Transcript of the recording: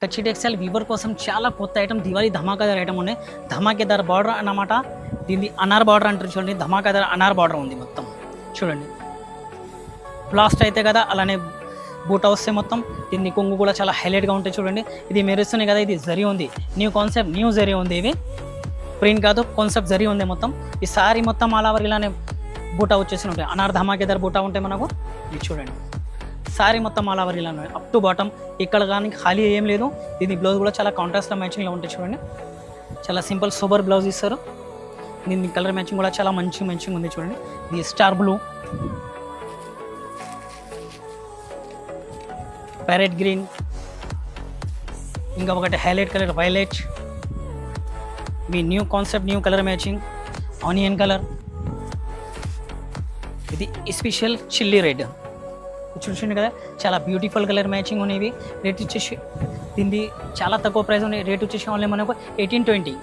కచ్చి textile Weaver కోసం చాలా కొత్త ఐటమ్ దివాళీ ధమాకాదార్ ఐటమ్ ఉన్నాయి. ధమాకేదార్ బార్డర్ అన్నమాట. దీన్ని అనార్ బార్డర్ అంటారు చూడండి. ధమాకాదార్ అనార్ బార్డర్ ఉంది మొత్తం చూడండి. ప్లాస్ట్ అయితే కదా అలానే బూటా వస్తే మొత్తం. దీన్ని కొంగు కూడా చాలా హైలైట్గా ఉంటాయి చూడండి. ఇది మెరుస్తుంది కదా, ఇది జరీ ఉంది. న్యూ కాన్సెప్ట్, న్యూ జరీ ఉంది. ఇవి ప్రింట్ కాదు, కాన్సెప్ట్ జరీ ఉంది మొత్తం. ఈ సారీ మొత్తం అలా వరకు ఇలానే బూటా వచ్చేసి ఉంటాయి. అనార్ ధమాకేదార్ బూటా ఉంటాయి మనకు. ఇది చూడండి, సారీ మొత్తం అలా వరకు ఇలా అప్ టు బాటమ్. ఇక్కడ కానీ ఖాళీ ఏం లేదు. దీని బ్లౌజ్ కూడా చాలా కాంట్రాస్ట్లో మ్యాచింగ్లో ఉంటాయి చూడండి. చాలా సింపుల్ సూపర్ బ్లౌజ్ ఇస్తారు. దీని కలర్ మ్యాచింగ్ కూడా చాలా మంచిగా ఉంది చూడండి. ఇది స్టార్ బ్లూ, ప్యారెట్ గ్రీన్, ఇంకా ఒకటి హైలైట్ కలర్ వైలెట్. మీ new concept, new colour matching onion colour. ఇది స్పెషల్ చిల్లీ రెడ్ చూడండి కదా, చాలా బ్యూటిఫుల్ కలర్ మ్యాచింగ్ ఉన్నాయి. రేట్ వచ్చేసి దీనిది చాలా తక్కువ ప్రైస్ ఉన్నాయి. రేట్ వచ్చేసి ఓన్లీ మనకు 1820.